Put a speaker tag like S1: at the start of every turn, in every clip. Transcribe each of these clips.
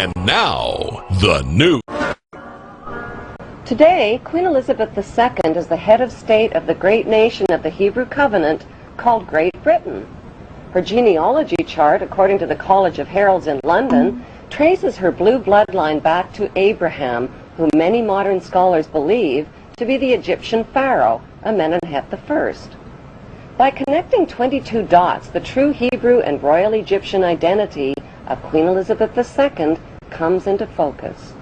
S1: And now, the news.
S2: Today, Queen Elizabeth II is the head of state of the great nation of the Hebrew Covenant called Great Britain. Her genealogy chart, according to the College of Heralds in London, traces her blue bloodline back to Abraham, whom many modern scholars believe to be the Egyptian pharaoh, Amenemhet I. By connecting 22 dots, the true Hebrew and royal Egyptian identity of Queen Elizabeth II comes into focus.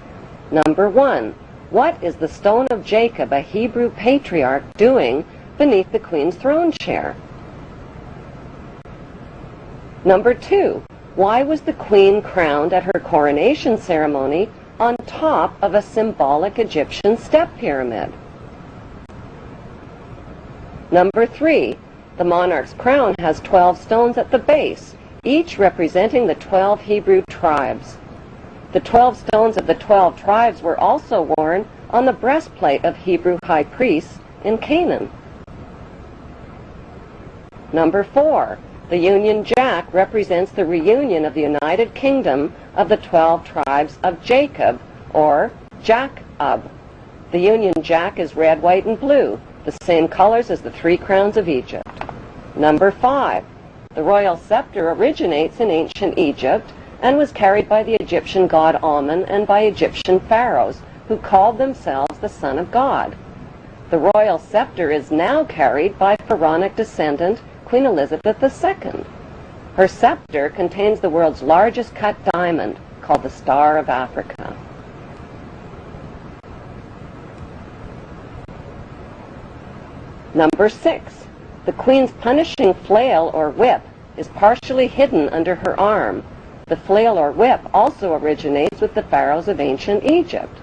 S2: Number 1. What is the stone of Jacob, a Hebrew patriarch, doing beneath the Queen's throne chair? Number 2. Why was the Queen crowned at her coronation ceremony on top of a symbolic Egyptian step pyramid? Number 3. The monarch's crown has 12 stones at the base, each representing the 12 Hebrew tribes. The 12 stones of the 12 tribes were also worn on the breastplate of Hebrew high priests in Canaan. Number 4. The Union Jack represents the reunion of the United Kingdom of the 12 tribes of Jacob, or Jacob. The Union Jack is red, white, and blue, the same colors as the 3 crowns of Egypt. Number 5. The royal scepter originates in ancient Egypt and was carried by the Egyptian god Amun and by Egyptian pharaohs, who called themselves the Son of God. The royal scepter is now carried by pharaonic descendant Queen Elizabeth II. Her scepter contains the world's largest cut diamond, called the Star of Africa. Number 6. The Queen's punishing flail or whip is partially hidden under her arm. The flail or whip also originates with the pharaohs of ancient Egypt.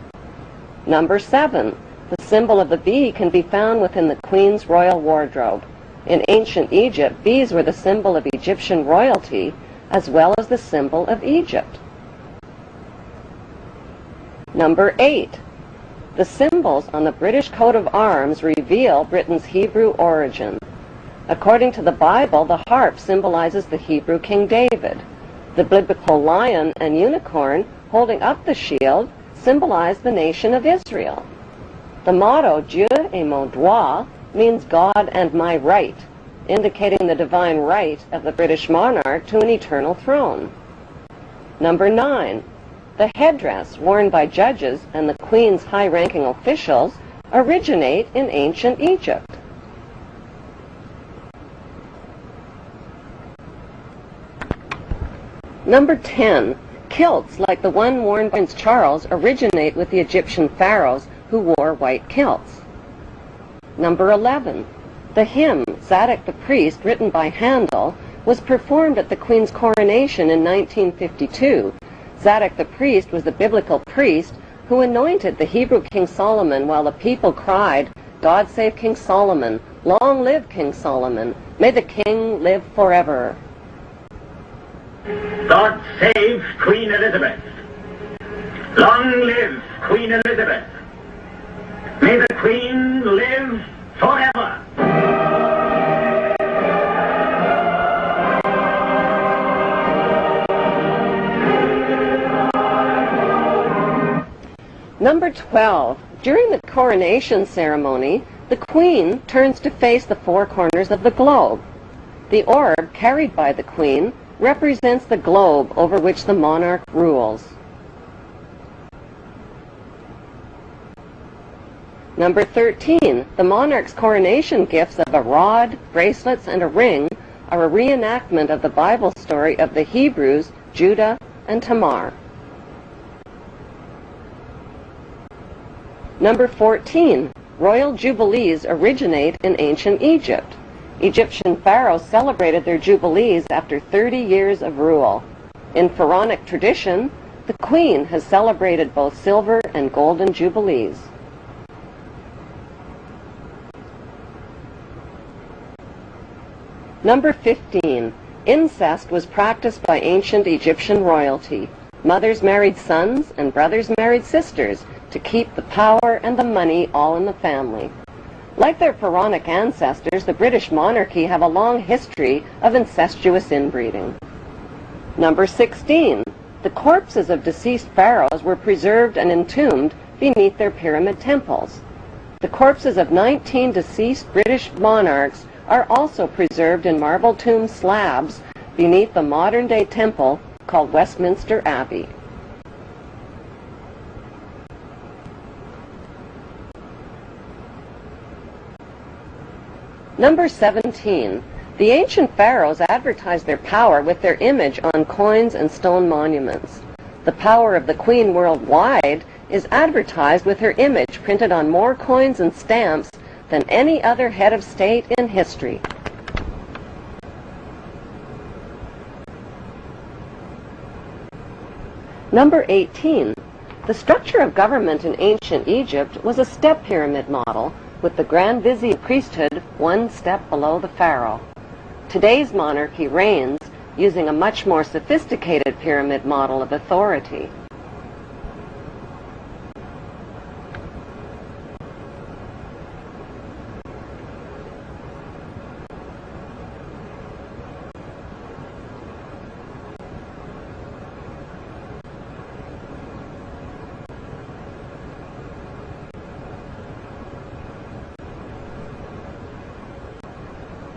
S2: Number 7. The symbol of the bee can be found within the Queen's royal wardrobe. In ancient Egypt, bees were the symbol of Egyptian royalty as well as the symbol of Egypt. Number 8. The symbols on the British coat of arms reveal Britain's Hebrew origin. According to the Bible, the harp symbolizes the Hebrew King David. The biblical lion and unicorn holding up the shield symbolize the nation of Israel. The motto, Dieu et mon droit, means God and my right, indicating the divine right of the British monarch to an eternal throne. Number 9. The headdress worn by judges and the Queen's high-ranking officials originate in ancient Egypt. Number 10. Kilts, like the one worn by Prince Charles, originate with the Egyptian pharaohs who wore white kilts. Number 11. The hymn, Zadok the Priest, written by Handel, was performed at the Queen's coronation in 1952. Zadok the Priest was the biblical priest who anointed the Hebrew King Solomon while the people cried, "God save King Solomon! Long live King Solomon! May the king live forever!"
S3: God save Queen Elizabeth. Long live Queen Elizabeth. May the Queen live forever.
S2: Number 12. During the coronation ceremony, the Queen turns to face the 4 corners of the globe. The orb carried by the Queen represents the globe over which the monarch rules. Number 13. The monarch's coronation gifts of a rod, bracelets, and a ring are a reenactment of the Bible story of the Hebrews, Judah, and Tamar. Number 14. Royal jubilees originate in ancient Egypt. Egyptian pharaohs celebrated their jubilees after 30 years of rule. In pharaonic tradition, the Queen has celebrated both silver and golden jubilees. Number 15. Incest was practiced by ancient Egyptian royalty. Mothers married sons and brothers married sisters to keep the power and the money all in the family. Like their pharaonic ancestors, the British monarchy have a long history of incestuous inbreeding. Number 16. The corpses of deceased pharaohs were preserved and entombed beneath their pyramid temples. The corpses of 19 deceased British monarchs are also preserved in marble tomb slabs beneath the modern-day temple called Westminster Abbey. Number 17. The ancient pharaohs advertised their power with their image on coins and stone monuments. The power of the queen worldwide is advertised with her image printed on more coins and stamps than any other head of state in history. Number 18. The structure of government in ancient Egypt was a step pyramid model, with the Grand Vizier priesthood one step below the pharaoh. Today's monarchy reigns using a much more sophisticated pyramid model of authority.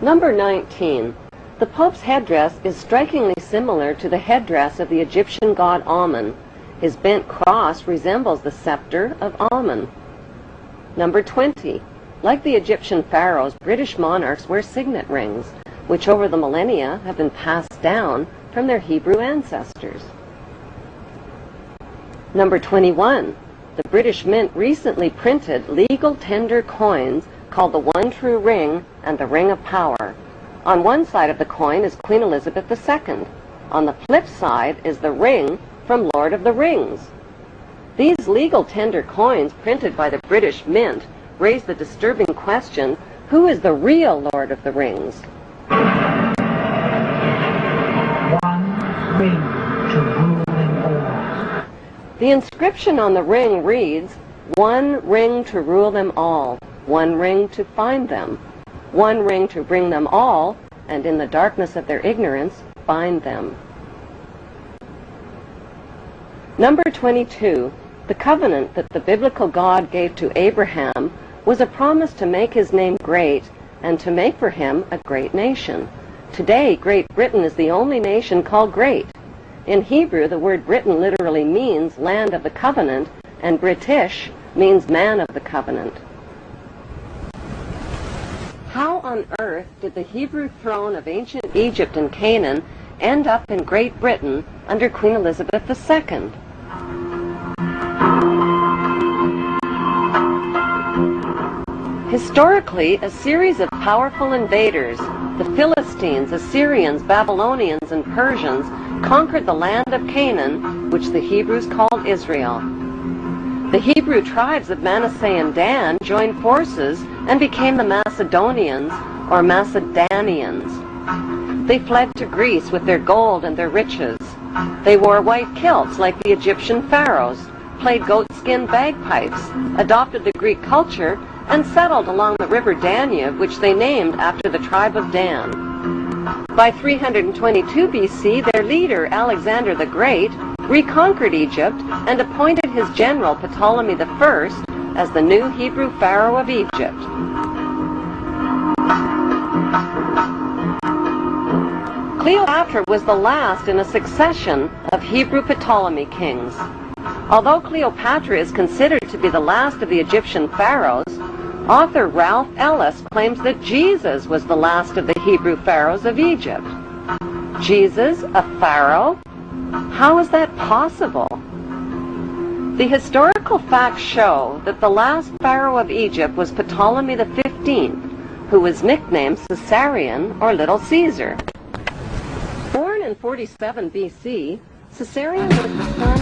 S2: Number 19. The Pope's headdress is strikingly similar to the headdress of the Egyptian god Amun. His bent cross resembles the scepter of Amun. Number 20. Like the Egyptian pharaohs, British monarchs wear signet rings, which over the millennia have been passed down from their Hebrew ancestors. Number 21. The British Mint recently printed legal tender coins called the One True Ring and the Ring of Power. On one side of the coin is Queen Elizabeth II. On the flip side is the ring from Lord of the Rings. These legal tender coins printed by the British Mint raise the disturbing question, who is the real Lord of the Rings?
S4: One ring to rule them all.
S2: The inscription on the ring reads, "One ring to rule them all. One ring to find them, one ring to bring them all, and in the darkness of their ignorance, bind them." Number 22. The covenant that the biblical God gave to Abraham was a promise to make his name great and to make for him a great nation. Today, Great Britain is the only nation called great. In Hebrew, the word Britain literally means land of the covenant, and British means man of the covenant. How on earth did the Hebrew throne of ancient Egypt and Canaan end up in Great Britain under Queen Elizabeth II? Historically, a series of powerful invaders, the Philistines, Assyrians, Babylonians, and Persians, conquered the land of Canaan, which the Hebrews called Israel. The Hebrew tribes of Manasseh and Dan joined forces and became the Macedonians or Macedonians. They fled to Greece with their gold and their riches. They wore white kilts like the Egyptian pharaohs, played goatskin bagpipes, adopted the Greek culture, and settled along the river Danube, which they named after the tribe of Dan. By 322 BC, their leader, Alexander the Great, reconquered Egypt and appointed his general Ptolemy I as the new Hebrew pharaoh of Egypt. Cleopatra was the last in a succession of Hebrew Ptolemy kings. Although Cleopatra is considered to be the last of the Egyptian pharaohs, author Ralph Ellis claims that Jesus was the last of the Hebrew pharaohs of Egypt. Jesus, a pharaoh? How is that possible? The historical facts show that the last pharaoh of Egypt was Ptolemy XV, who was nicknamed Caesarion or Little Caesar. Born in 47 BC, Caesarion was the son